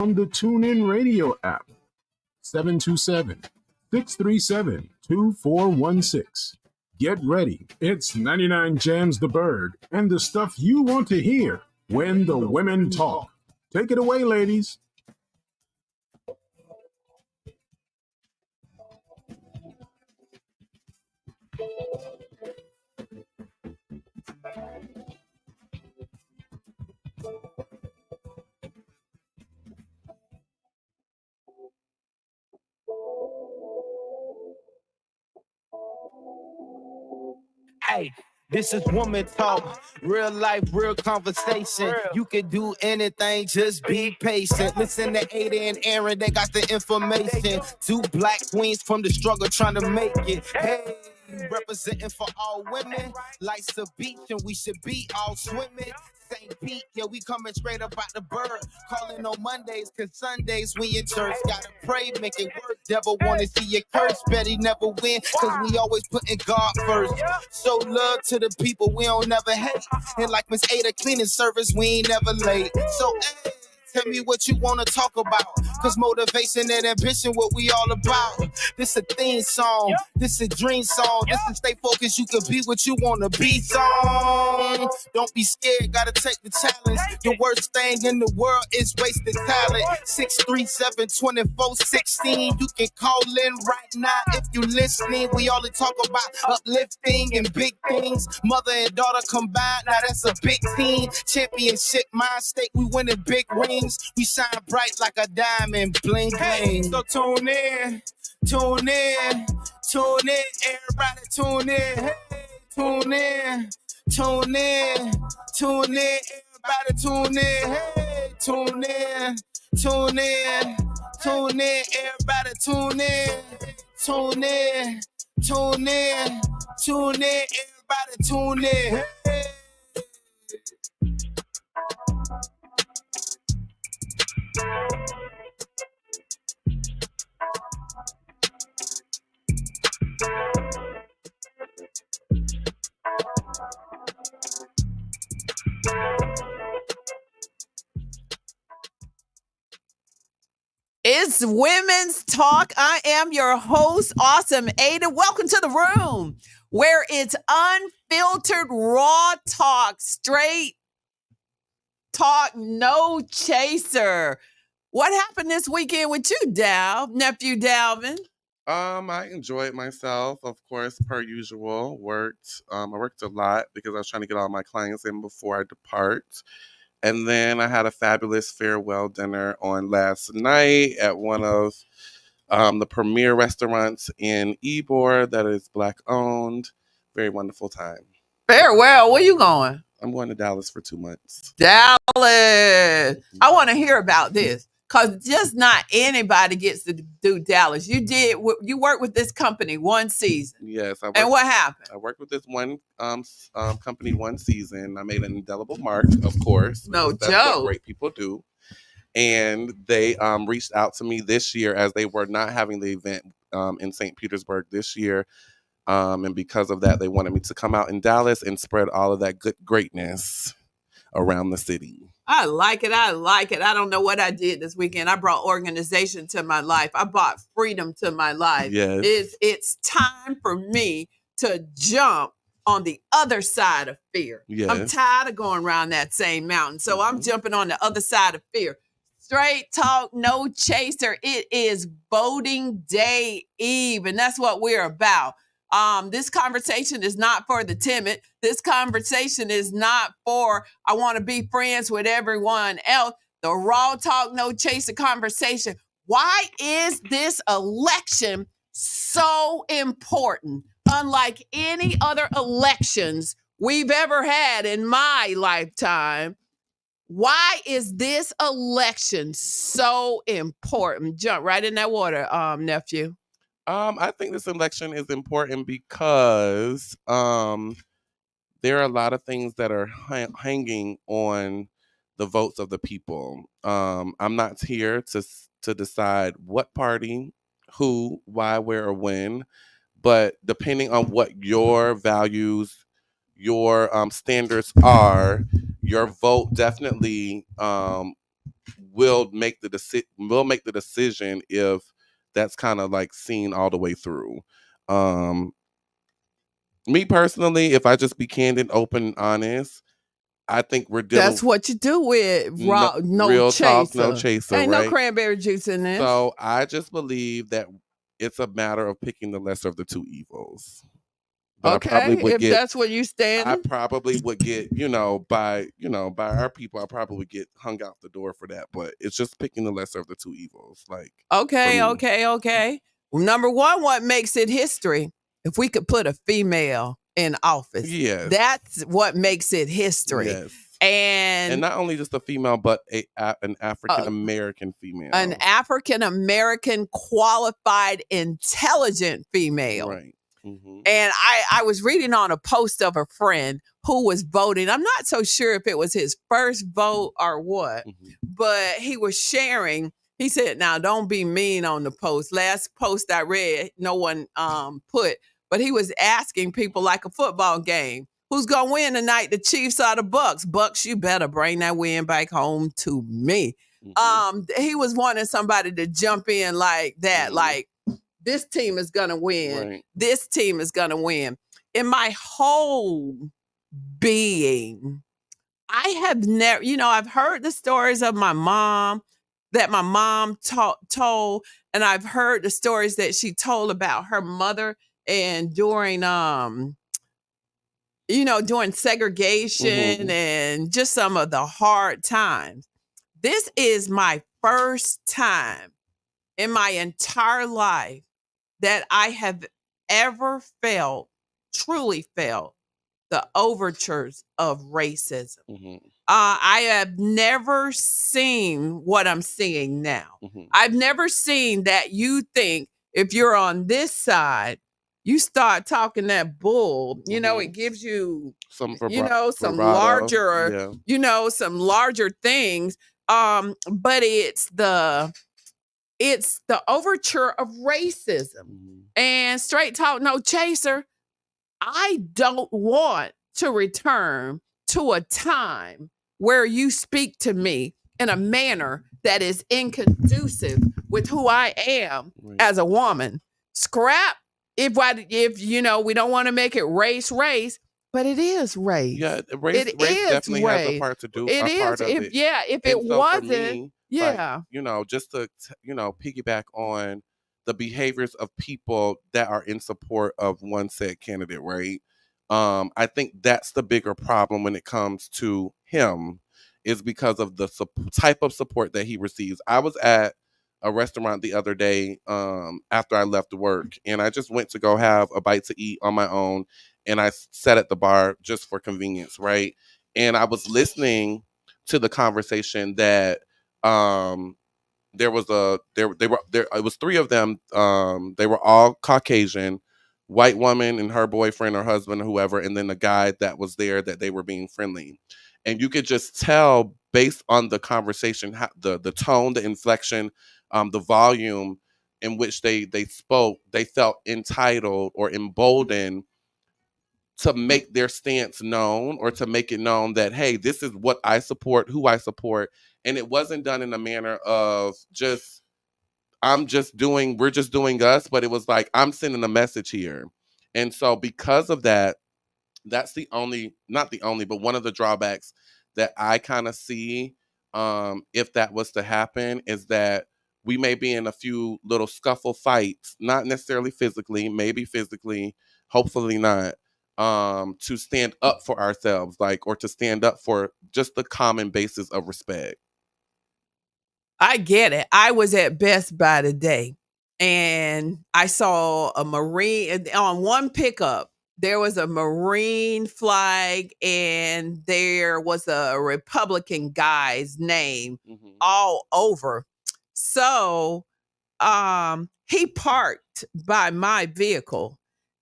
on the TuneIn Radio app. 727-637-2416. Get ready. It's 99 Jams the Bird and the stuff you want to hear when the women talk. Take it away, ladies. Hey, this is woman talk, real life, real conversation. You can do anything, just be patient. Listen to Ada and Aaron, they got the information. Two black queens from the struggle trying to make it. Hey, representing for all women. Life's a beach and we should be all swimming. St. Pete, yeah, we coming straight up out the bird. Calling on Mondays, cause Sundays we in church. Gotta pray, make it work. Devil wanna see you curse, bet he never win. Cause we always putting God first. Show love to the people, we don't never hate. And like Miss Ada cleaning service, we ain't never late. So, hey, tell me what you wanna talk about. Cause motivation and ambition, what we all about. This a theme song, this a dream song. This is stay focused, you can be what you wanna be song. Don't be scared, gotta take the challenge. The worst thing in the world is wasted talent. 637-2416. You can call in right now if you listening. We only talk about uplifting and big things. Mother and daughter combined, now that's a big team. Championship mind state, we winning big rings. We shine bright like a diamond, bling bling. So tune in, tune in, tune in. Everybody tune in, hey, tune in, tune in, tune in. Everybody tune in, hey, tune in, tune in, tune in. Everybody tune in, tune in, tune in, tune in. Everybody tune in, hey. It's Women's Talk. I am your host, Awesome Ada. Welcome to the room where it's unfiltered, raw talk, straight talk, no chaser. What happened this weekend with you, nephew Dalvin? I enjoyed myself, of course, per usual. I worked a lot because I was trying to get all my clients in before I depart. And then I had a fabulous farewell dinner on last night at one of the premier restaurants in Ybor that is Black owned. Very wonderful time. Farewell. Where you going? I'm going to Dallas for 2 months. Dallas. I want to hear about this. Because just not anybody gets to do Dallas. You worked with this company one season. Yes. And what happened? I worked with this one company one season. I made an indelible mark, of course. No that's joke. What great people do. And they reached out to me this year as they were not having the event in St. Petersburg this year. And because of that, they wanted me to come out in Dallas and spread all of that good greatness around the city. I like it. I like it. I don't know what I did this weekend. I brought organization to my life. I brought freedom to my life. Yes. It's time for me to jump on the other side of fear. Yes. I'm tired of going around that same mountain. So I'm jumping on the other side of fear. Straight talk, no chaser. It is voting day eve, and that's what we're about. This conversation is not for the timid. This conversation is not for, I want to be friends with everyone else. The raw talk, no chaser conversation. Why is this election so important? Unlike any other elections we've ever had in my lifetime, why is this election so important? Jump right in that water, nephew. I think this election is important because there are a lot of things that are hanging on the votes of the people. I'm not here to decide what party, who, why, where, or when, but depending on what your values, your standards are, your vote definitely will make the decision if that's kind of like seen all the way through. Me personally, if I just be candid, open, and honest, I think we're dealing That's what you do with no, no real talk, no chaser. chaser, Ain't no right? cranberry juice in this. So I just believe that it's a matter of picking the lesser of the two evils. But Okay, if that's what you I stand. probably would get, by our people, I probably would get hung out the door for that. But it's just picking the lesser of the two evils. Like, Okay, me. okay. Number one, what makes it history? If we could put a female in office, Yes. that's what makes it history. Yes. And And not only just a female, but an African American female. an African American qualified, intelligent female. Right. Mm-hmm. And I was reading on a post of a friend who was voting. I'm not so sure if it was his first vote or what, but he was sharing. He said, now don't be mean on the post. Last post I read, no one put, but he was asking people like a football game. Who's going to win tonight, the Chiefs or the Bucks? Bucks, you better bring that win back home to me. He was wanting somebody to jump in like that, like, this team is going to win. Right. This team is going to win. In my whole being, I have never, I've heard the stories of my mom that my mom told, and I've heard the stories that she told about her mother and during segregation and just some of the hard times. This is my first time in my entire life that I have ever truly felt the overtures of racism. I have never seen what I'm seeing now. I've never seen that you think if you're on this side, you start talking that bull, it gives you some larger, some larger things. But it's the overture of racism. And straight talk, no chaser. I don't want to return to a time where you speak to me in a manner that is inconducive with who I am as a woman. Scrap if we don't want to make it race, but it is race. Yeah, race definitely has a part to do. It is. If it wasn't. Yeah. Like, just to, piggyback on the behaviors of people that are in support of one said candidate, right? I think that's the bigger problem when it comes to him, is because of the type of support that he receives. I was at a restaurant the other day after I left work, and I just went to go have a bite to eat on my own, and I sat at the bar just for convenience, right? And I was listening to the conversation that it was three of them. They were all Caucasian, white woman and her boyfriend or husband or whoever, and then the guy that was there that they were being friendly. And you could just tell based on the conversation, the tone, the inflection, the volume in which they spoke, they felt entitled or emboldened to make their stance known, or to make it known that, hey, this is what I support, who I support. And it wasn't done in a manner of we're just doing us, but it was like, I'm sending a message here. And so because of that, that's not the only, but one of the drawbacks that I kind of see if that was to happen, is that we may be in a few little scuffle fights, not necessarily physically, maybe physically, hopefully not, to stand up for ourselves, or to stand up for just the common basis of respect. I get it. I was at Best Buy today, and I saw a Marine on one pickup. There was a Marine flag, and there was a Republican guy's name all over. So he parked by my vehicle.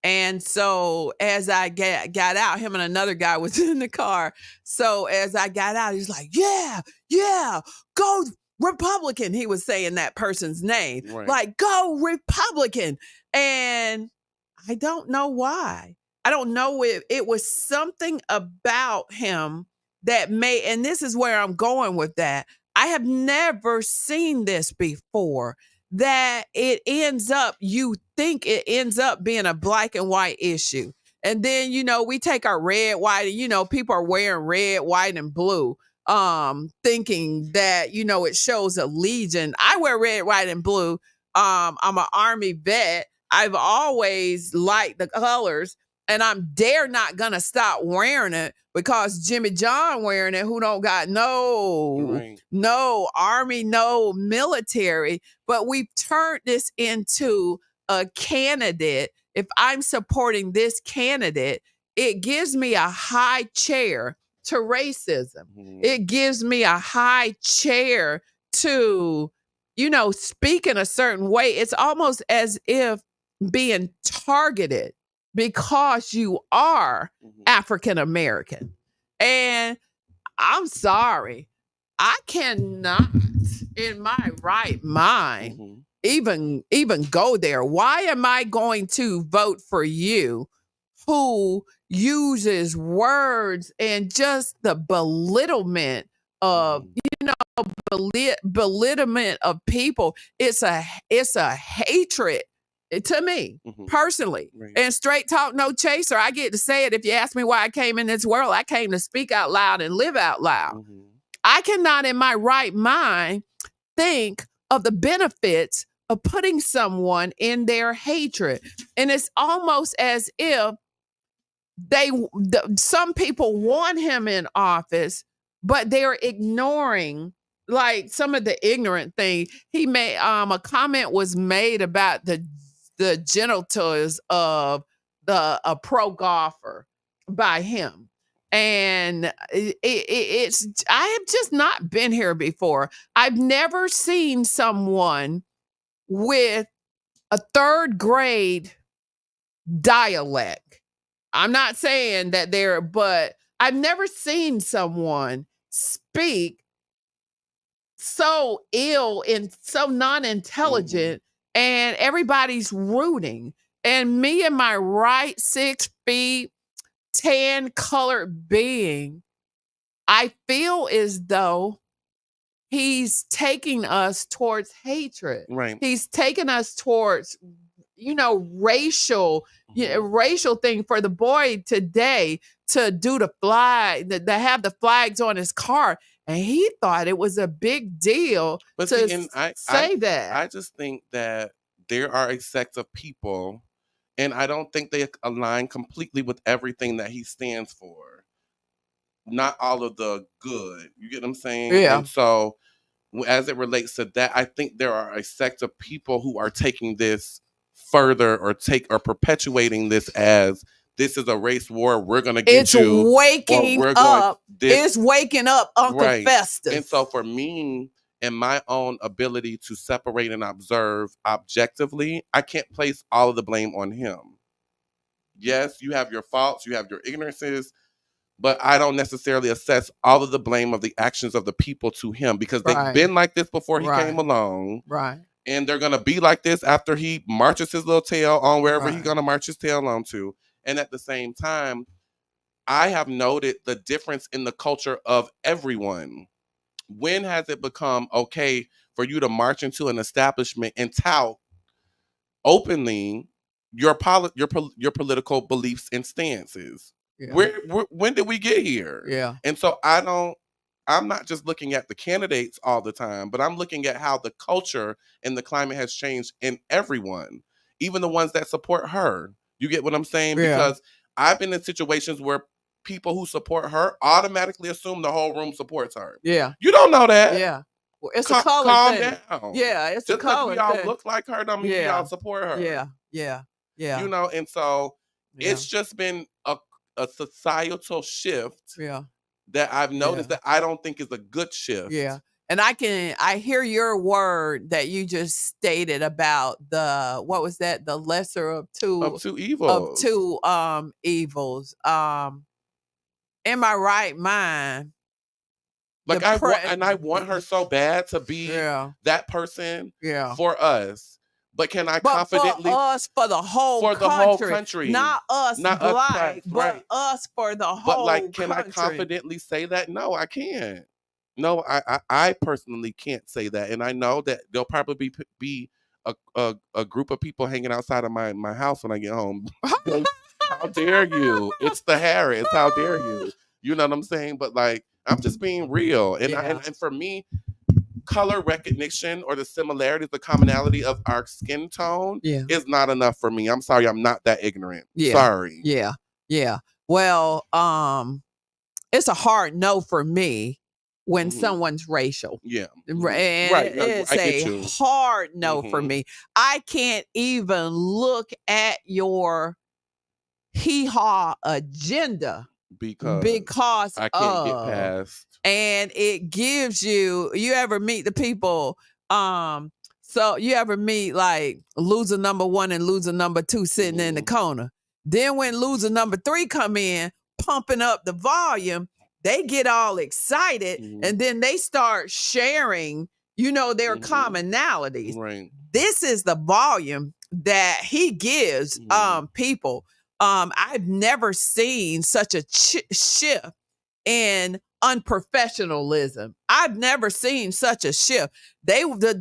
And so as I got out, him and another guy was in the car. So as I got out, he's like, yeah, go Republican. He was saying that person's name, like, go Republican. And I don't know why. I don't know if it was something about him that and this is where I'm going with that. I have never seen this before, that you think it ends up being a black and white issue. And then, we take our red, white, and, people are wearing red, white, and blue, thinking that, it shows allegiance. I wear red, white, and blue. I'm an Army vet. I've always liked the colors, and I'm dare not gonna stop wearing it because Jimmy John wearing it, who don't got no Army, no military. But we've turned this into a candidate. If I'm supporting this candidate, it gives me a high chair to racism. Mhm. It gives me a high chair to, speak in a certain way. It's almost as if being targeted because you are Mhm. African American. And I'm sorry, I cannot in my right mind Mhm. even go there. Why am I going to vote for you who uses words and just the belittlement of Mhm. belittlement of people? It's a hatred to me Mhm. personally. Right. And straight talk, no chaser. I get to say it. If you ask me why I came in this world, I came to speak out loud and live out loud. Mhm. I cannot in my right mind think of the benefits of putting someone in their hatred. And it's almost as if some people want him in office, but they're ignoring like some of the ignorant thing he made. A comment was made about the genitals of a pro golfer by him. And it's I have just not been here before. I've never seen someone with a third grade dialect. I'm not saying that but I've never seen someone speak so ill and so non-intelligent, and everybody's rooting. And me and my right 6 feet, tan colored being, I feel as though he's taking us towards hatred. Right. He's taking us towards, racial Mhm. racial thing for the boy today to do the flag, to have the flags on his car. And he thought it was a big deal But to see, and say that. I just think that there are a sect of people, and I don't think they align completely with everything that he stands for. Not all of the good. You get what I'm saying? Yeah. And so, as it relates to that, I think there are a sect of people who are taking this further or perpetuating this as this is a race war. We're going to get It's you, or waking we're going up. this. It's waking up Uncle Right. Festus. And so for me and my own ability to separate and observe objectively, I can't place all of the blame on him. Yes, you have your faults, you have your ignorances, but I don't necessarily assess all of the blame of the actions of the people to him because they've Right. been like this before he Right. came along. Right. And they're going to be like this after he marches his little tail on wherever he's Right. going to march his tail on to. And at the same time, I have noted the difference in the culture of everyone. When has it become okay for you to march into an establishment and tout openly your political beliefs and stances? Yeah. When did we get here? Yeah. And so I'm not just looking at the candidates all the time, but I'm looking at how the culture and the climate has changed in everyone, even the ones that support her. You get what I'm saying? Yeah. Because I've been in situations where people who support her automatically assume the whole room supports her. Yeah. You don't know that. Yeah. Well, it's a color Calm thing. down. Yeah, it's Just a because color we all thing. look like her don't mean we Yeah. all support her. Yeah. Yeah. Yeah. You know, and so Yeah. it's just been a societal shift Yeah. that I've noticed Yeah. that I don't think is a good shift. Yeah. And I hear your word that you just stated about what was that? The lesser of two Of two evils. evils. In my right mind. Like I want her so bad to be that person for us. But can I confidently for us, for the whole country, not us not black, us, but right. us for the whole But like, can country. I confidently say that? No, I can't. No, I personally can't say that, and I know that there'll probably be a group of people hanging outside of my house when I get home. How dare you? It's the Harris. How dare you? You know what I'm saying? But like, I'm just being real, and Yeah. and for me, color recognition or the similarities, the commonality of our skin tone Yeah. is not enough for me. I'm sorry, I'm not that ignorant. Yeah. Sorry. Yeah. Yeah. Well, it's a hard no for me when someone's racial. Yeah. And Right. No, it's I get a you. hard no for me. I can't even look at your hee-haw agenda because I can't get past. And it gives you ever meet the people, so you ever meet like loser number 1 and loser number 2 sitting in the corner. Then when loser number 3 come in, pumping up the volume, they get all excited and then they start sharing, their commonalities. Right. This is the volume that he gives people. I've never seen such a shift in unprofessionalism. I've never seen such a shift.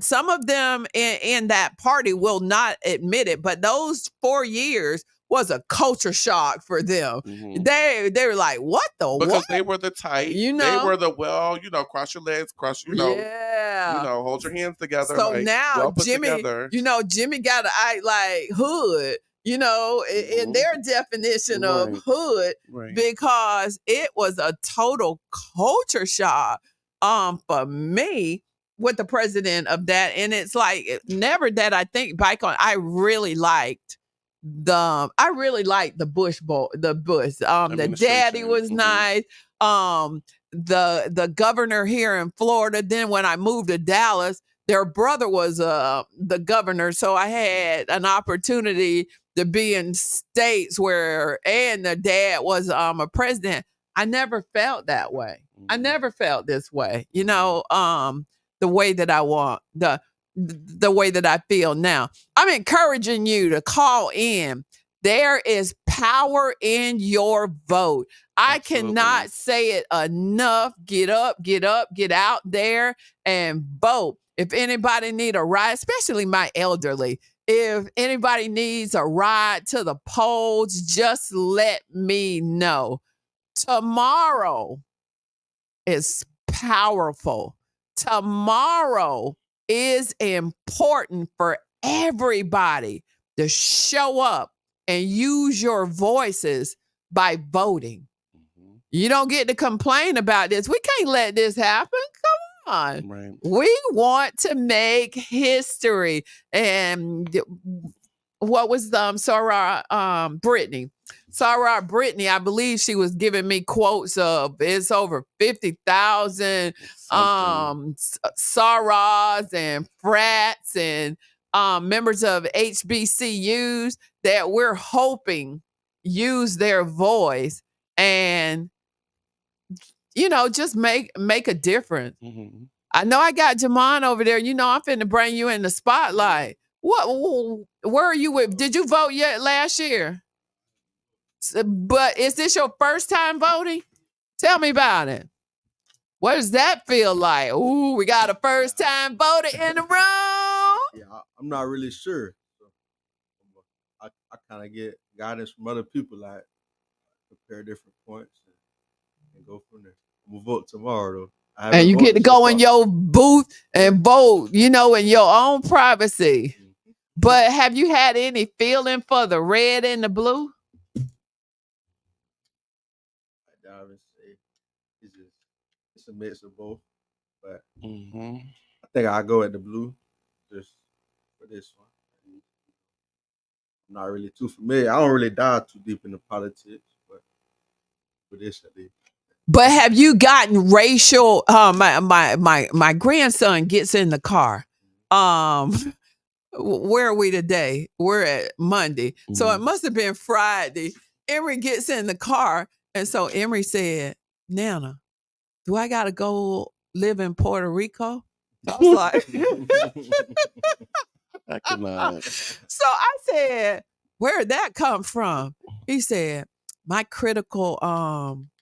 Some of them in that party will not admit it, but those 4 years was a culture shock for them. They were like, what the because what? they were the tight, they were the cross your legs, yeah, hold your hands together. So like, now well put Jimmy, together. Jimmy got to act like hood, in their definition of hood, because it was a total culture shock for me with the president of that. And it's like, never that I think back on, I really liked the Bush the daddy was nice. The governor here in Florida, then when I moved to Dallas, their brother was the governor, so I had an opportunity to be in states and the dad was a president. I never felt that way. I never felt this way, the way that I want, the way that I feel now. I'm encouraging you to call in. There is power in your vote. I cannot say it enough. Get up, get out there and vote. If anybody need a ride, especially my elderly, if anybody needs a ride to the polls, just let me know. Tomorrow is powerful. Tomorrow is important for everybody to show up and use your voices by voting. You don't get to complain about this. We can't let this happen. Come on. Right. We want to make history. And what was Sarah Brittany? Sarah Brittany, I believe she was giving me quotes of it's over 50,000 Sarahs and frats and members of HBCUs that we're hoping use their voice and just make a difference. I know I got Jamon over there. I'm finna bring you in the spotlight. Where are you with? Did you vote yet last year? But is this your first time voting? Tell me about it. What does that feel like? Ooh, we got a first time voter in the room. Yeah, I'm not really sure. So I kind of get guidance from other people, like compare different points and go from there. I'm gonna vote tomorrow though. And you get to go in your booth and vote, in your own privacy. But have you had any feeling for the red and the blue? I would say it's a mix of both, but I think I'll go at the blue just for this one. I'm not really too familiar. I don't really dive too deep into politics, but for this at least. But have you gotten racial? My grandson gets in the car. Where are we today? We're at Monday. So it must have been Friday. Emery gets in the car. And so Emery said, Nana, do I got to go live in Puerto Rico? I was like, I cannot. So I said, where'd that come from? He said, my critical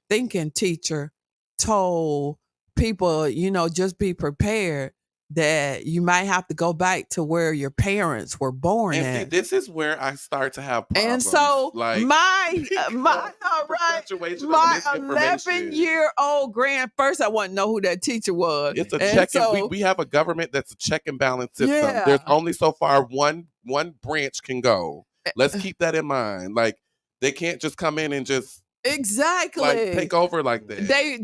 thinking teacher told people, just be prepared that you might have to go back to where your parents were born And at. see, this is where I start to have problems. And so like my perpetuation of my misinformation. 11-year-old first I want to know who that teacher was. It's a And check so, and we have a government that's a check and balance system. Yeah. There's only so far one branch can go. Let's keep that in mind. Like they can't just come in and just exactly like take over like that. They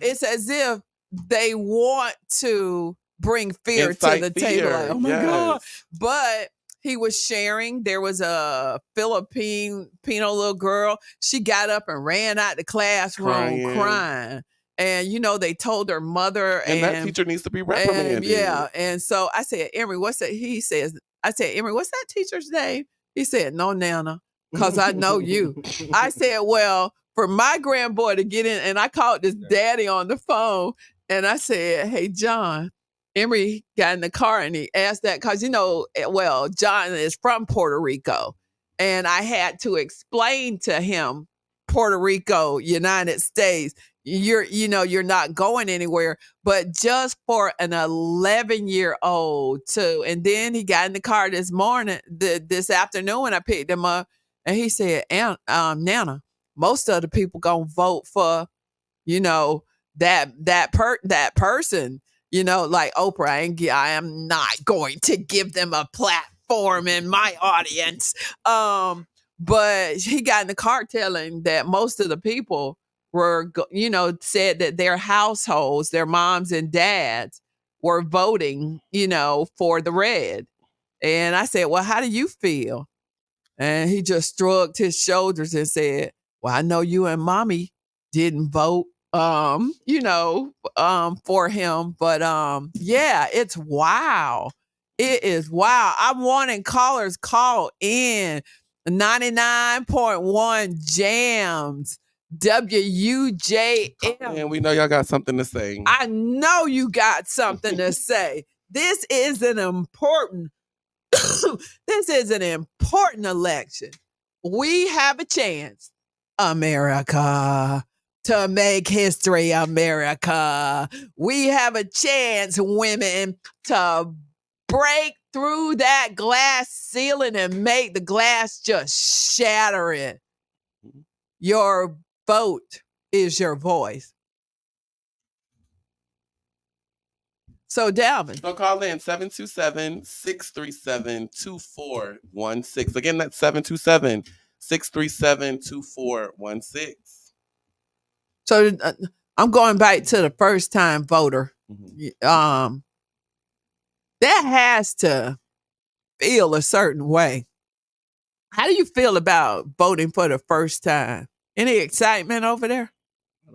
it's as if they want to bring fear Incite to the table. fear, Like, oh my yes. God. But he was sharing. There was a Filipino little girl. She got up and ran out the classroom crying. And they told her mother, and that teacher needs to be reprimanded. And so I said, Emery, what's that? I said, Emery, what's that teacher's name? He said, no, Nana, because I know you. I said, well, for my grandboy to get in, and I called this daddy on the phone, and I said, hey, John, Emery got in the car and he asked that because, John is from Puerto Rico. And I had to explain to him, Puerto Rico, United States, you're not going anywhere. But just for an 11-year-old too. And then he got in the car this afternoon when I picked him up. And he said, Nana, most of the people gonna vote for, that person. Like Oprah, I am not going to give them a platform in my audience. But he got in the car telling that most of the people were, said that their households, their moms and dads were voting, for the red. And I said, well, how do you feel? And he just shrugged his shoulders and said, well, I know you and mommy didn't vote for him. But yeah, it's wow. It is wow. I'm wanting callers call in 99.1 Jams, WUJM. And we know y'all got something to say. I know you got something to say. This is an important election. We have a chance, America, to make history, America. We have a chance, women, to break through that glass ceiling and make the glass just shatter it. Your vote is your voice. So, Dalvin. So call in 727-637-2416. Again, that's 727-637-2416. So I'm going back to the first time voter. Mm-hmm. That has to feel a certain way. How do you feel about voting for the first time? Any excitement over there? I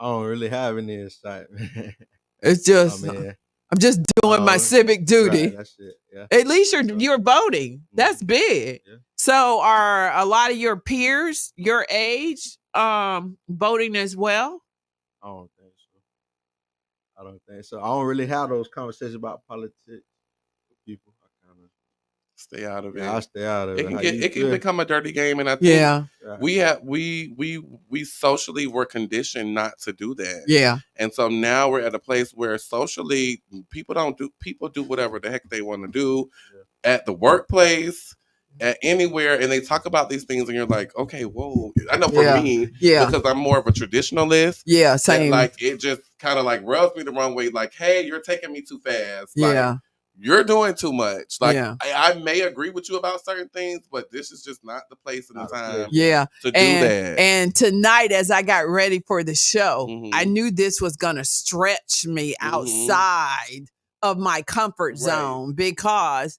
don't really have any excitement. It's just I'm just doing my civic duty. Right, that's it. Yeah. At least you're voting. That's big. Yeah. So are a lot of your peers your age voting as well? I don't think so. I don't really have those conversations about politics with people. I kind of stay out of it. I stay out of it. It can become a dirty game, and I think yeah. we socially were conditioned not to do that. Yeah. And so now we're at a place where socially people do whatever the heck they want to do at the workplace, at anywhere, and they talk about these things, and you're like, okay, whoa. I know for me, because I'm more of a traditionalist. Yeah, same. Like it just kind of like rubs me the wrong way. Like, hey, you're taking me too fast. Yeah. Like, you're doing too much. Like I may agree with you about certain things, but this is just not the place and the time to do that. And tonight, as I got ready for the show, I knew this was going to stretch me outside of my comfort zone because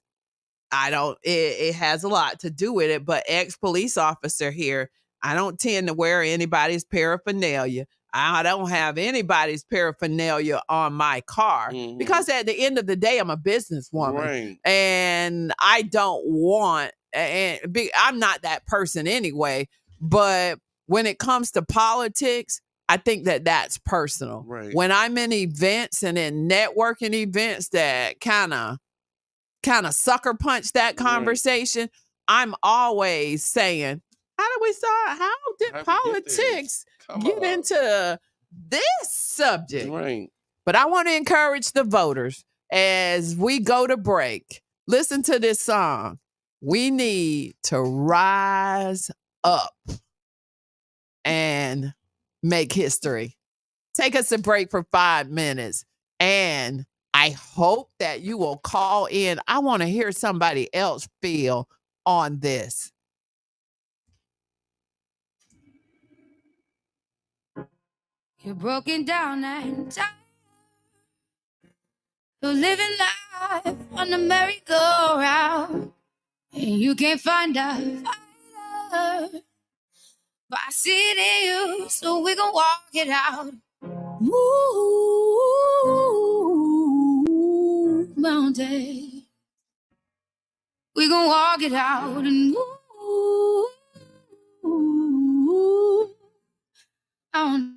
it has a lot to do with it, but ex-police officer here, I don't tend to wear anybody's paraphernalia. I don't have anybody's paraphernalia on my car because at the end of the day, I'm a businesswoman and I don't want, I'm not that person anyway, but when it comes to politics, I think that that's personal. Right. When I'm in events and in networking events that kind of sucker punch that conversation, I'm always saying, how did politics get into this subject. Right. But I want to encourage the voters as we go to break. Listen to this song. We need to rise up and make history. Take us a break for 5 minutes. And I hope that you will call in. I want to hear somebody else feel on this. You're broken down and tired. You're living life on the merry-go-round. And you can't find a fighter. But I see it in you, so we gon' walk it out. Move mountain. We gon' walk it out and move on.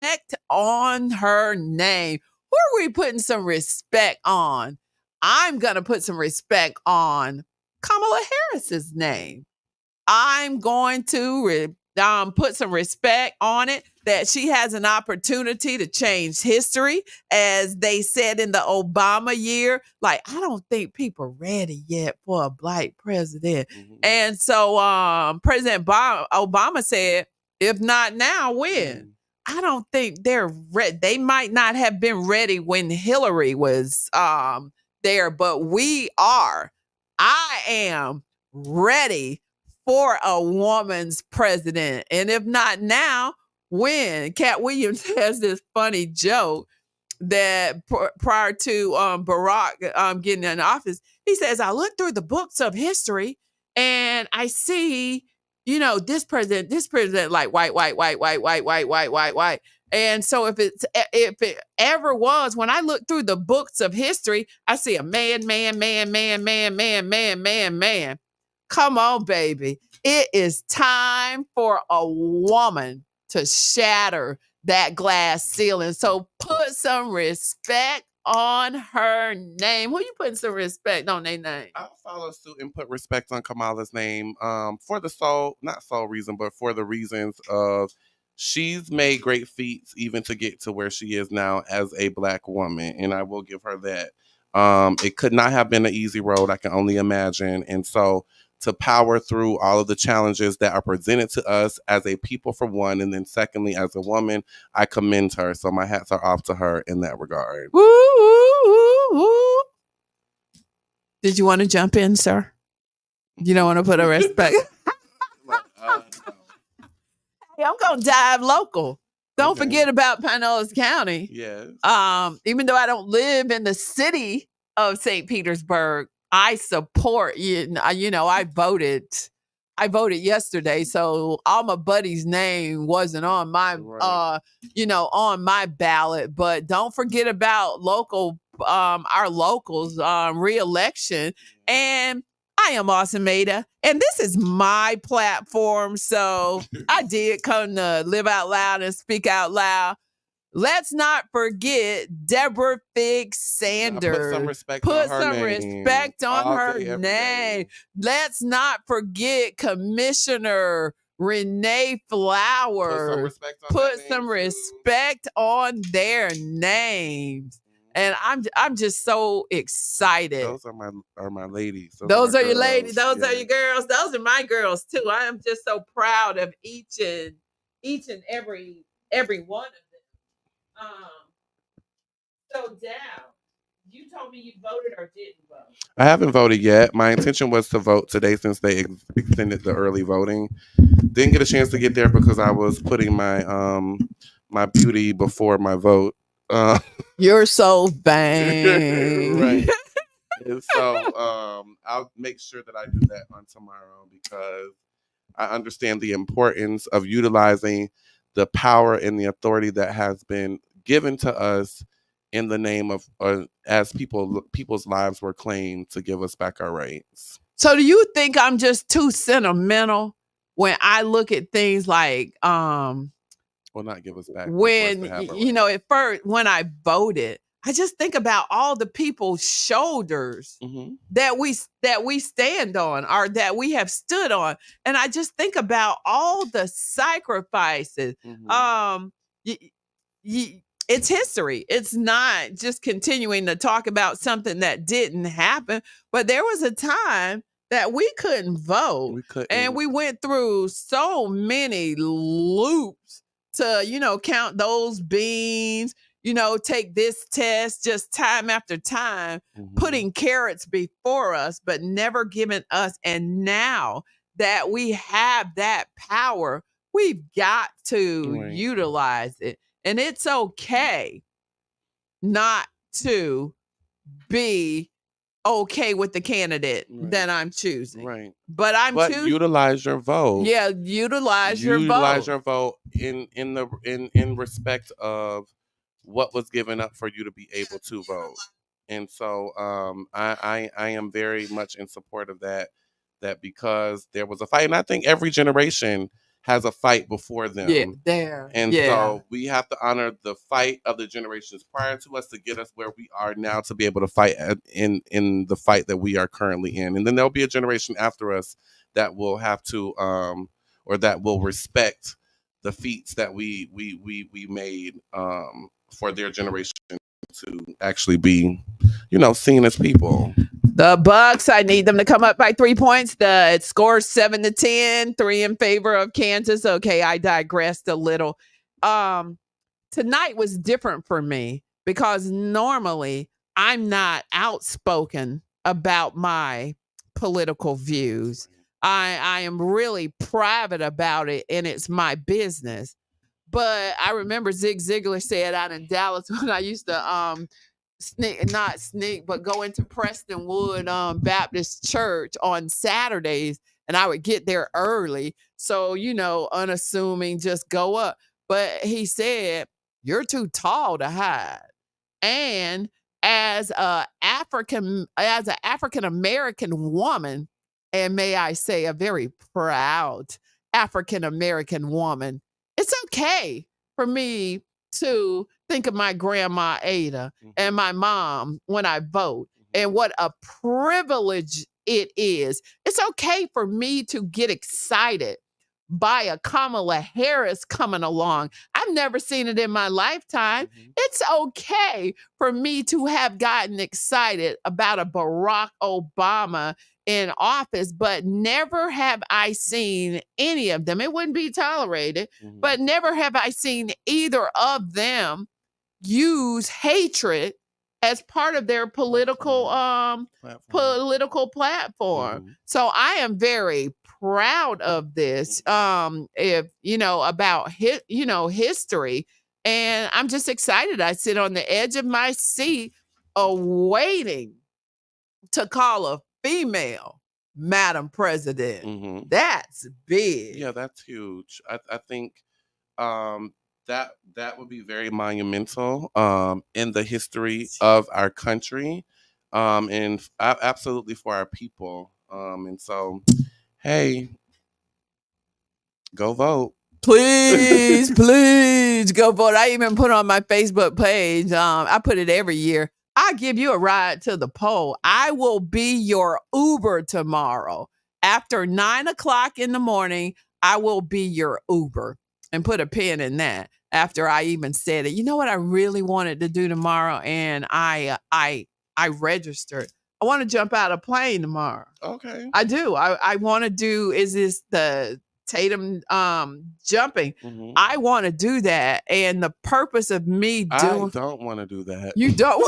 respect on her name. Who are we putting some respect on? I'm going to put some respect on Kamala Harris's name. I'm going to put some respect on it that she has an opportunity to change history, as they said in the Obama year. Like, I don't think people are ready yet for a black president. Mm-hmm. And so President Obama said, if not now, when? I don't think they're ready. They might not have been ready when Hillary was there, but we are. I am ready for a woman's president. And if not now, when? Cat Williams has this funny joke that prior to Barack getting in office, he says, I look through the books of history and I see, this president, like white. And so if it ever was, when I look through the books of history, I see a man. Come on, baby. It is time for a woman to shatter that glass ceiling. So put some respect on her name. Who you putting some respect on their name? I'll follow suit and put respect on Kamala's name for the not sole reason, but for the reasons of she's made great feats even to get to where she is now as a Black woman. And I will give her that. It could not have been an easy road, I can only imagine. And so to power through all of the challenges that are presented to us as a people, for one, and then secondly, as a woman, I commend her. So my hats are off to her in that regard. Woo, woo, woo, woo. Did you want to jump in, sir? You don't want to put a respect? Hey, I'm going to dive local. Don't forget about Pinellas County. Yes. Even though I don't live in the city of St. Petersburg, I support you. I voted yesterday, so all my buddies' name wasn't on my on my ballot. But don't forget about our locals re-election. And I am Awesome Maida, and this is my platform. So I did come to live out loud and speak out loud. Let's not forget Deborah Fig Sanders. Put some respect on her name. Let's not forget Commissioner Renee Flowers. Put some respect on their names. And I'm just so excited. Those are my ladies. Those are your ladies. Those are your girls. Those are my girls too. I am just so proud of each and every one of them. So Dow, you told me you voted or didn't vote? I haven't voted yet. My intention was to vote today since they extended the early voting. Didn't get a chance to get there because I was putting my my beauty before my vote. You're so vain. Right. And so I'll make sure that I do that on tomorrow because I understand the importance of utilizing the power and the authority that has been given to us in the name of as people's lives were claimed to give us back our rights. So do you think I'm just too sentimental when I look at things like well, not give us back when at first when I voted, I just think about all the people's shoulders that we stand on or that we have stood on, and I just think about all the sacrifices. It's history. It's not just continuing to talk about something that didn't happen, but there was a time that we couldn't vote, and we went through so many loops to count those beans. Take this test just time after time, putting carrots before us, but never giving us. And now that we have that power, we've got to utilize it. And it's okay not to be okay with the candidate that I'm choosing. Right. But utilize your vote. Yeah, utilize your vote. Utilize your vote in respect of what was given up for you to be able to vote. And so I am very much in support of that because there was a fight. And I think every generation has a fight before them. Yeah, there. And yeah. so we have to honor the fight of the generations prior to us to get us where we are now to be able to fight in the fight that we are currently in. And then there'll be a generation after us that will have to or that will respect the feats that we made for their generation to actually be, seen as people. The Bucks, I need them to come up by 3 points. It scores 7-10, 3 in favor of Kansas. Okay, I digressed a little. Tonight was different for me because normally I'm not outspoken about my political views. I am really private about it, and it's my business. But I remember Zig Ziglar said out in Dallas when I used to not sneak, but go into Prestonwood Baptist Church on Saturdays, and I would get there early. So, unassuming, just go up. But he said, you're too tall to hide. And as an African American woman, and may I say a very proud African American woman, it's okay for me to think of my grandma Ada and my mom when I vote, and what a privilege it is. It's okay for me to get excited by a Kamala Harris coming along. I've never seen it in my lifetime. It's okay for me to have gotten excited about a Barack Obama in office, but never have I seen any of them. It wouldn't be tolerated, but never have I seen either of them use hatred as part of their political platform. So I am very proud of this. If about history, and I'm just excited. I sit on the edge of my seat awaiting to call a female Madam President. That's big. Yeah, that's huge. I think that would be very monumental in the history of our country, and absolutely for our people. And so, hey, go vote. Please, please go vote. I even put on my Facebook page. I put it every year. I'll give you a ride to the poll. I will be your Uber tomorrow. After 9 o'clock in the morning, I will be your Uber. And put a pin in that after I even said it. You know what I really wanted to do tomorrow? And I registered. I want to jump out of a plane tomorrow. Okay. I do. I want to do, is this the Tatum jumping? I want to do that. And the purpose of me doing... I don't want to do that. You don't?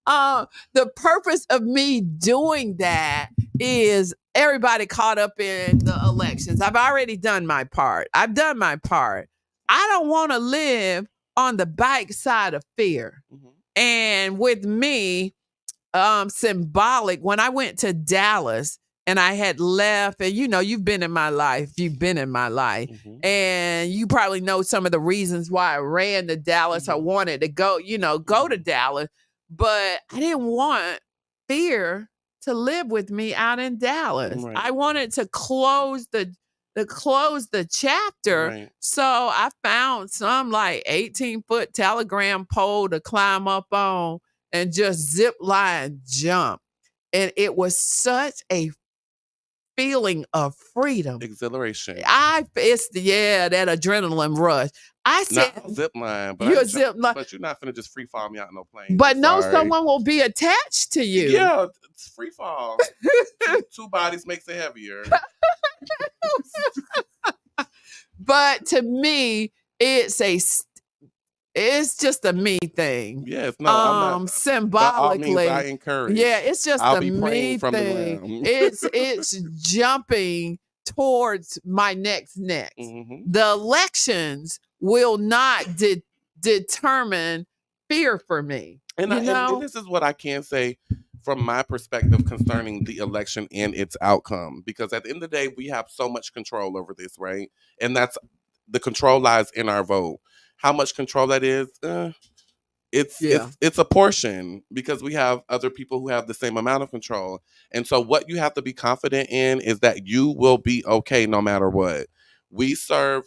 The purpose of me doing that is everybody caught up in the elections. I've already done my part. I've done my part. I don't want to live on the bike side of fear. And with me, symbolic, when I went to Dallas and I had left, and you've been in my life. And you probably know some of the reasons why I ran to Dallas. I wanted to go to Dallas. But I didn't want fear to live with me out in Dallas. Right. I wanted to close the chapter. Right. So I found some 18-foot telegram pole to climb up on and just zip line jump. And it was such a feeling of freedom, exhilaration. That adrenaline rush. I said, not zip line, but you're zip line, but you're not finna just free fall me out in no plane. But no, someone will be attached to you. Yeah, it's free fall. two bodies makes it heavier. But to me, it's just a me thing. Yes, no, I'm not. Symbolically, I encourage. Yeah, it's just a me thing. It's jumping towards my next. The elections will not determine fear for me. And this is what I can say from my perspective concerning the election and its outcome, because at the end of the day, we have so much control over this, right? And that's the control lies in our vote. How much control that is, it's a portion because we have other people who have the same amount of control. And so what you have to be confident in is that you will be okay no matter what. We serve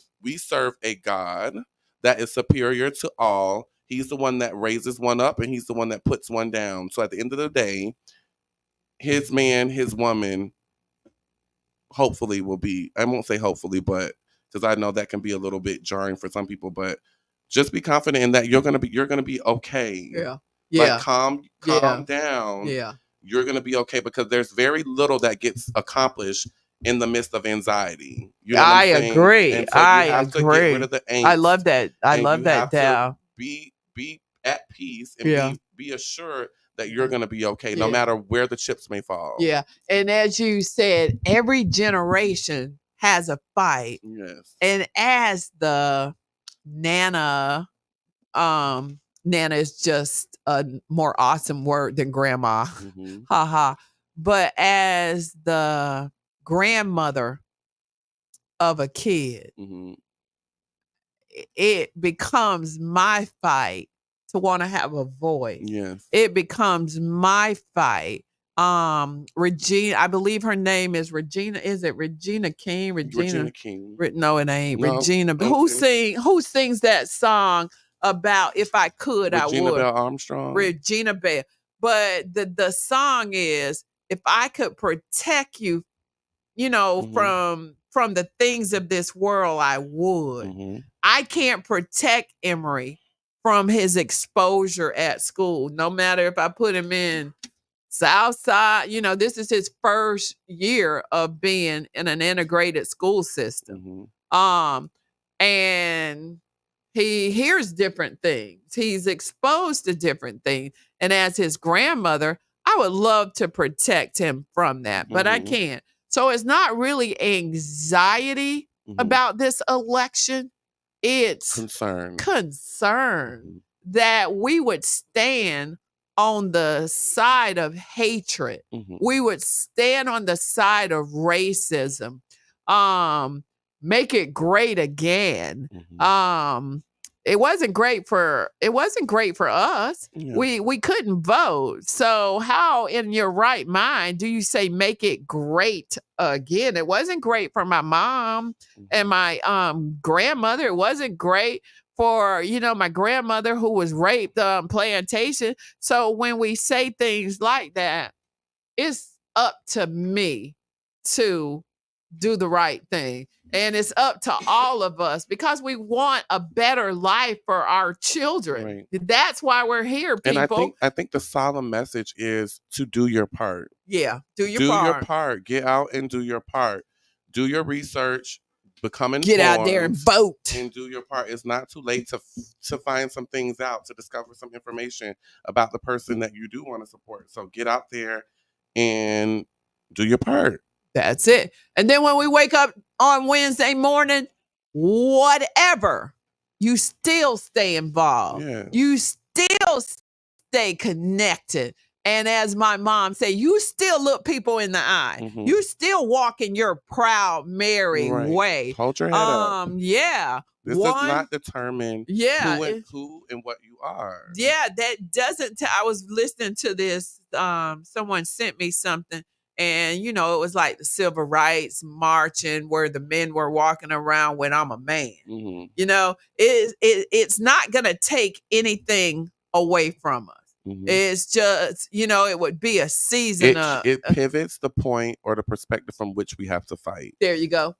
a God that is superior to all. He's the one that raises one up and he's the one that puts one down. So at the end of the day, his man, his woman, hopefully will be, I won't say hopefully, but because I know that can be a little bit jarring for some people, but just be confident in that you're gonna be okay. Yeah. Like calm down. Yeah. You're gonna be okay because there's very little that gets accomplished in the midst of anxiety. You know what I'm saying? Agree. And so you have to get rid of the angst. I love that. I love that, have to Dal. Be at peace and be assured that you're gonna be okay no matter where the chips may fall. Yeah. And as you said, every generation has a fight. Yes. And as the Nana is just a more awesome word than grandma. Mm-hmm. Haha. But as the grandmother of a kid, Mm-hmm. it becomes my fight to want to have a voice. Yes. It becomes my fight. Regina, I believe her name is Regina. Is it Regina King? Regina King. No, it ain't. No. Regina. Okay. Who sings that song about if I could, I would? Regina Bell Armstrong. Regina Bell. But the song is, if I could protect you, Mm-hmm. from the things of this world, I would. Mm-hmm. I can't protect Emory from his exposure at school, no matter if I put him in Southside. This is his first year of being in an integrated school system. Mm-hmm. And he hears different things. He's exposed to different things. And as his grandmother, I would love to protect him from that, but I can't. So it's not really anxiety about this election. It's concern that we would stand on the side of hatred. We would stand on the side of racism. Make it great again. It wasn't great for us. Yeah. We couldn't vote. So how in your right mind do you say make it great again? It wasn't great for my mom and my grandmother. It wasn't great for my grandmother who was raped on plantation. So when we say things like that, it's up to me to do the right thing. And it's up to all of us because we want a better life for our children. Right. That's why we're here, people. And I think the solemn message is to do your part. Yeah, do your part. Get out and do your part. Do your research. Become informed. Get out there and vote. And do your part. It's not too late to find some things out, to discover some information about the person that you do want to support. So get out there and do your part. That's it. And then when we wake up on Wednesday morning, whatever, you still stay involved. Yeah. You still stay connected. And as my mom say, you still look people in the eye. You still walk in your proud Mary way. Hold your head up. Yeah. This does not determine who and what you are. Yeah, that doesn't. I was listening to this. Someone sent me something. And, it was like the civil rights marching where the men were walking around when I'm a man. It's not going to take anything away from us. It's just, it would be a season of... It pivots the point or the perspective from which we have to fight. There you go.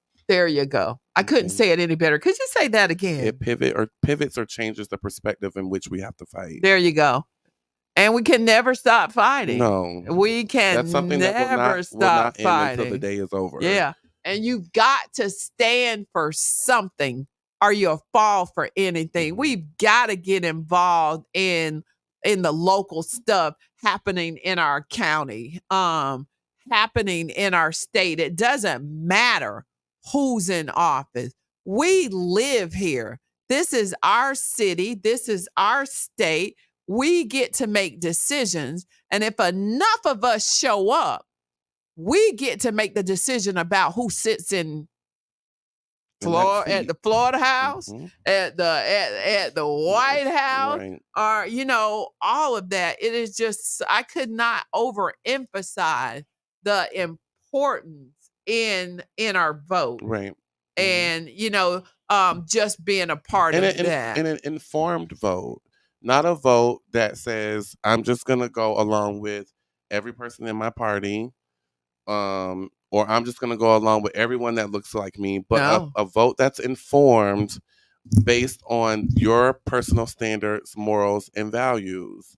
I couldn't say it any better. Could you say that again? It pivots or changes the perspective in which we have to fight. There you go. And we can never stop fighting. No. We can That's something never that will not stop fighting end until the day is over. Yeah. And you've got to stand for something or you'll fall for anything. We've got to get involved in the local stuff happening in our county, happening in our state. It doesn't matter who's in office. We live here. This is our city. This is our state. We get to make decisions. And if enough of us show up, we get to make the decision about who sits in at the Florida House, at the White House, Right. or you know, all of that. It is just I could not overemphasize the importance in our vote, Right. and you know, just being a part of that. And an informed vote, not a vote that says I'm just gonna go along with every person in my party, or I'm just gonna go along with everyone that looks like me, but No. a vote that's informed based on your personal standards, morals, and values.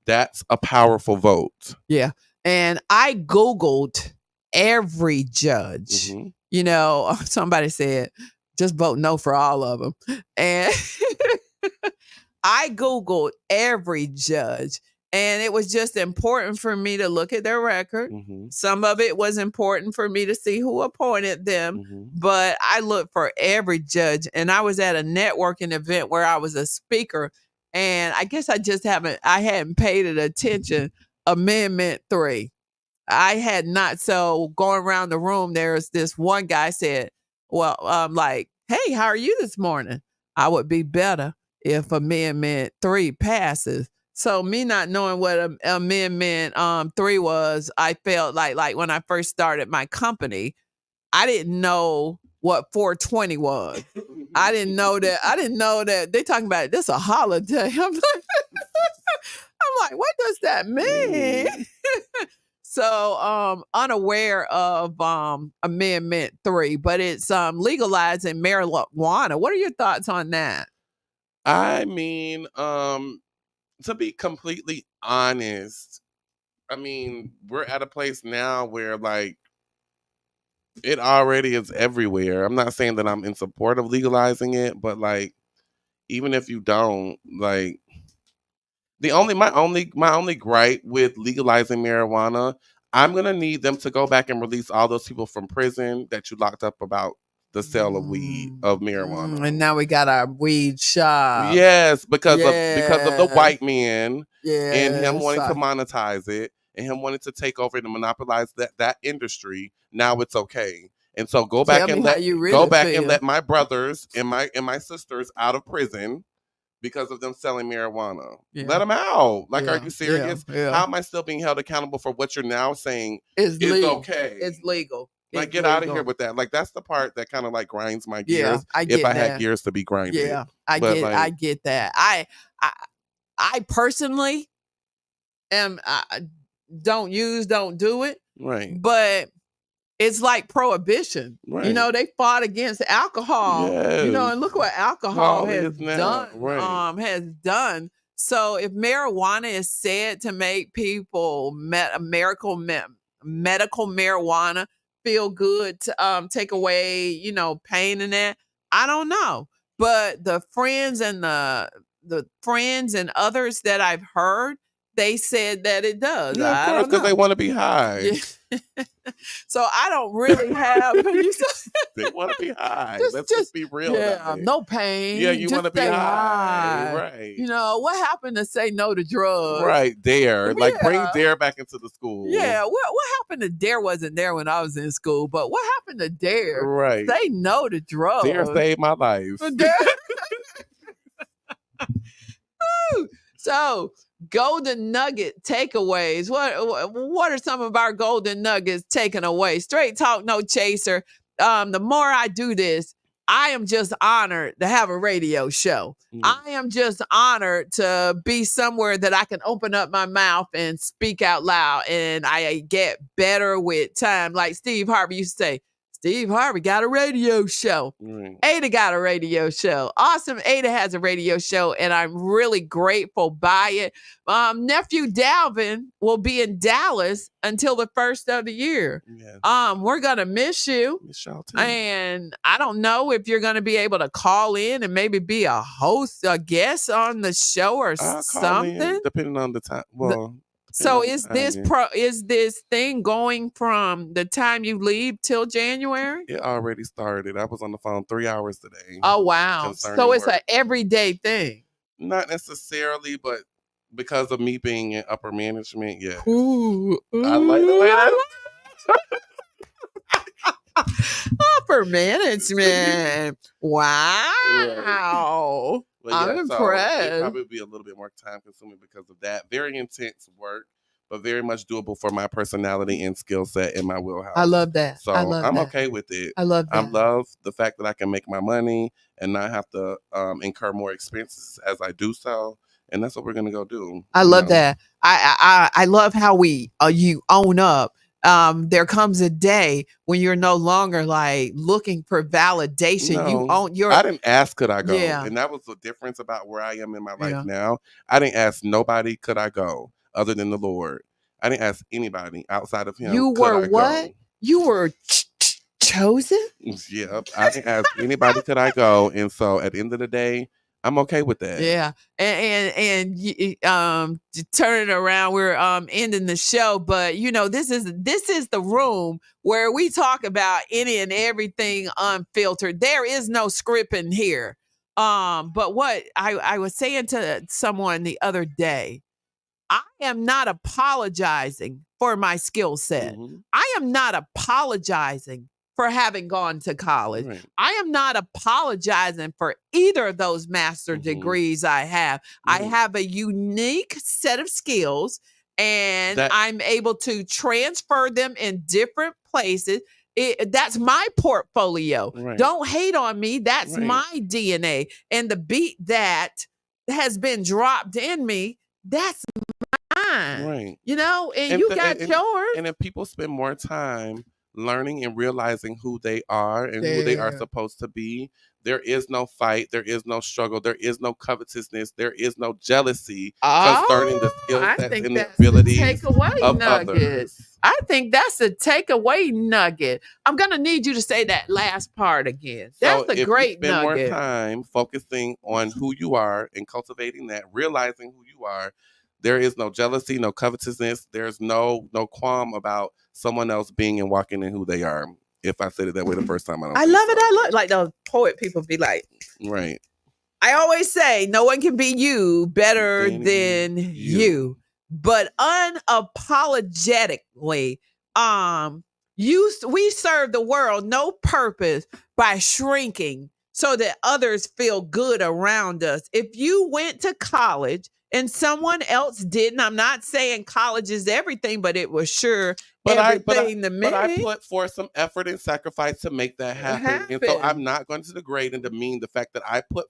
That's a powerful vote. Yeah. And I Googled every judge. Mm-hmm. You know, somebody said, just vote no for all of them. And I Googled every judge. And it was just important for me to look at their record. Mm-hmm. Some of it was important for me to see who appointed them. Mm-hmm. But I looked for every judge. And I was at a networking event where I was a speaker. And I guess I hadn't paid it attention. Amendment 3. I had not. So going around the room, there's this one guy said, well, like, hey, how are you this morning? I would be better if Amendment 3 passes. So me not knowing what Amendment 3 was, I felt like when I first started my company, I didn't know what 420 was. I didn't know that they talking about this a holiday. I'm like, what does that mean? So unaware of Amendment 3, but it's legalizing marijuana. What are your thoughts on that? I mean, to be completely honest, I mean, we're at a place now where like it already is everywhere. I'm not saying that I'm in support of legalizing it, but like even if you don't, like my only gripe with legalizing marijuana, I'm gonna need them to go back and release all those people from prison that you locked up about the sale of weed, of marijuana. And now we got our weed shop. Yes, because of the white man and him wanting to Sorry. monetize it and him wanting to take over and monopolize that industry. Now it's okay. And so go back and let my brothers and my sisters out of prison because of them selling marijuana. Yeah. Let them out. Like, Yeah. are you serious? Yeah. How am I still being held accountable for what you're now saying is okay? It's legal. Like, get out of here with that. Like, that's the part that kind of like grinds my gears. I get if I that. had gears to be grinded. Yeah, I get that. I personally am don't do it. Right. But it's like prohibition. Right. You know, they fought against alcohol. Yes. You know, and look what alcohol has done. Right. Has done. So if marijuana is said to make people medical marijuana feel good to take away, you know, pain and that, I don't know. But the friends and the friends and others that I've heard, they said that it does. Yeah, of course, because they want to be high. Yeah. So I don't really have. They want to be high. Let's just be real. Yeah, no pain. Yeah, you want to be high. Right. You know, what happened to say no to drugs? Right, Dare. Like, bring Dare back into the school. Yeah, what happened to Dare wasn't there when I was in school, but what happened to Dare? Right. Say no to drugs. Dare saved my life. So, golden nugget takeaways. What are some of our golden nuggets taken away? Straight talk, no chaser. The more I do this, I am just honored to have a radio show. I am just honored to be somewhere that I can open up my mouth and speak out loud, and I get better with time. Like Steve Harvey used to say, Steve Harvey got a radio show. Ada got a radio show. Awesome. Ada has a radio show, and I'm really grateful by it. Nephew Dalvin will be in Dallas until the first of the year. Yes. We're going to miss you. Miss y'all too. And I don't know if you're going to be able to call in and maybe be a host, a guest on the show or something. In, depending on the time. Well, so is this thing going from the time you leave till January? It already started. I was on the phone 3 hours today. Oh, wow. So it's an everyday thing. Not necessarily, but because of me being in upper management, yeah. Ooh, I like the way that. Upper management. Wow. But I'm yeah, so it'd impressed. probably be a little bit more time consuming because of that. Very intense work, but very much doable for my personality and skill set in my wheelhouse. I love that. So I love I'm that. okay with it. I love I that. love the fact that I can make my money and not have to incur more expenses as I do so. And that's what we're gonna go do. I you love know? that. I love how you own up. There comes a day when you're no longer like looking for validation. You No, own your I didn't ask could I go, Yeah. and that was the difference about where I am in my life Yeah. now. I didn't ask nobody could I go other than the Lord. I didn't ask anybody outside of Him. You could were I what? Go? You were chosen? Yep, I didn't ask anybody could I go, and so at the end of the day, I'm okay with that. Yeah. To turn it around, we're ending the show, but this is the room where we talk about any and everything unfiltered. There is no scripting here. But what I was saying to someone the other day, I am not apologizing for my skill set. Mhm. I am not apologizing for having gone to college. Right. I am not apologizing for either of those master Mhm. degrees I have. I Mhm. have a unique set of skills and That- I'm able to transfer them in different places. That's my portfolio. Right. Don't hate on me. That's Right. my DNA. And the beat that has been dropped in me, that's mine. Right. And you got yours. And if people spend more time learning and realizing who they are and who they are Yeah. supposed to be, there is no fight, there is no struggle, there is no covetousness, there is no jealousy concerning the skill I sets think and the that's the abilities takeaway of nugget. others. I think that's a takeaway nugget. I'm gonna need you to say that last part again. That's So a if great you spend nugget. more time focusing on who you are and cultivating that, realizing who you are, there is no jealousy, no covetousness. There's no qualm about someone else being and walking in who they are. If I said it that way the first time, I don't. I think love it. so. I love like the poet people be like, Right. I always say no one can be you better Than than you. you. But unapologetically, we serve the world no purpose by shrinking so that others feel good around us. If you went to college and someone else didn't, I'm not saying college is everything, but it was sure everything to me. But I put forth some effort and sacrifice to make that happen. And so I'm not going to degrade and demean the fact that I put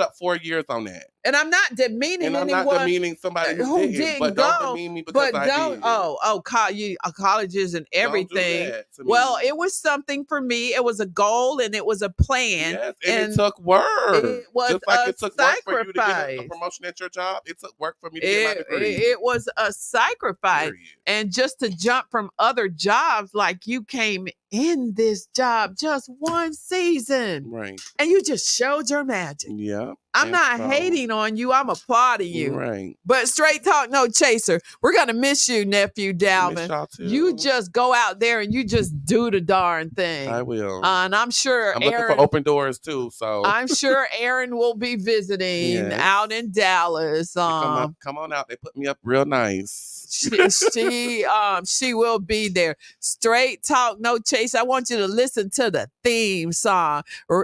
up 4 years on that. And I'm not demeaning And I'm anyone not demeaning somebody who didn't, but go, don't demean me because I did. College isn't everything. Don't do that to me. Well, it was something for me. It was a goal and it was a plan. Yes, and it took work. It was just like a it took work for you to get a sacrifice. promotion at your job. It took work for me to get my degree. It was a sacrifice. Period. And just to jump from other jobs, like you came in this job just one season. Right. And you just showed your magic. Yeah. I'm not hating on you. I'm applauding you. Right. But straight talk, no chaser. We're going to miss you, nephew Dalvin. Miss y'all too. You just go out there and you just do the darn thing. I will. And I'm sure I'm looking for open doors too. So I'm sure Aaron will be visiting out in Dallas. come on out. They put me up real nice. She will be there. Straight talk, no chase. I want you to listen to the theme song.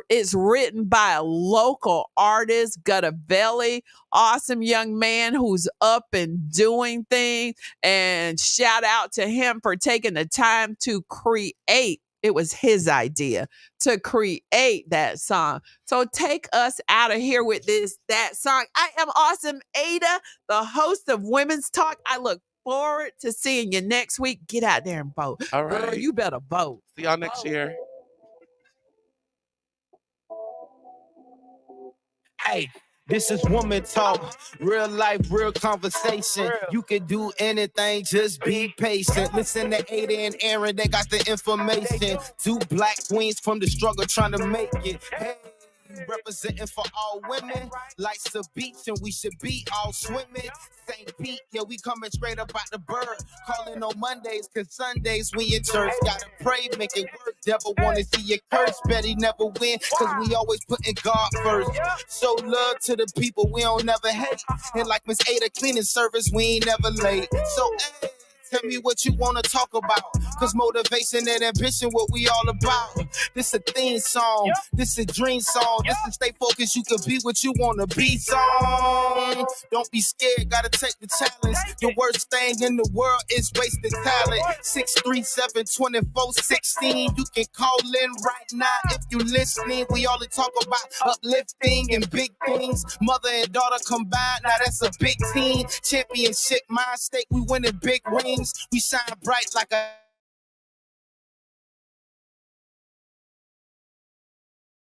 It's written by a local artist, Guttavelli, awesome young man who's up and doing things. And shout out to him for taking the time to create. It was his idea to create that song. So take us out of here with that song. I am Awesome Ada, the host of Women's Talk. I look forward to seeing you next week. Get out there and vote. All right. Girl, you better vote. See y'all next year. Hey, this is Woman Talk, real life, real conversation. You can do anything, just be patient. Listen to Ada and Aaron, they got the information. Two black queens from the struggle trying to make it. Hey, representing for all women. Life's a beach and we should be all swimming. St. Pete, yeah, we coming straight up out the bird. Calling on Mondays, cause Sundays we in church. Gotta pray, make it work. Devil wanna see you curse, bet he never win. Cause we always putting God first. Show love to the people, we don't never hate. And like Miss Ada cleaning service, we ain't never late. So, hey, Tell me what you wanna talk about. Cause motivation and ambition, what we all about. This a theme song, this a dream song. This to stay focused, you can be what you wanna be song. Don't be scared, gotta take the challenge. The worst thing in the world is wasted talent. 637-2416. You can call in right now if you listening. We only talk about uplifting and big things. Mother and daughter combined, now that's a big team. Championship mind state, we winning big rings. We shine bright like a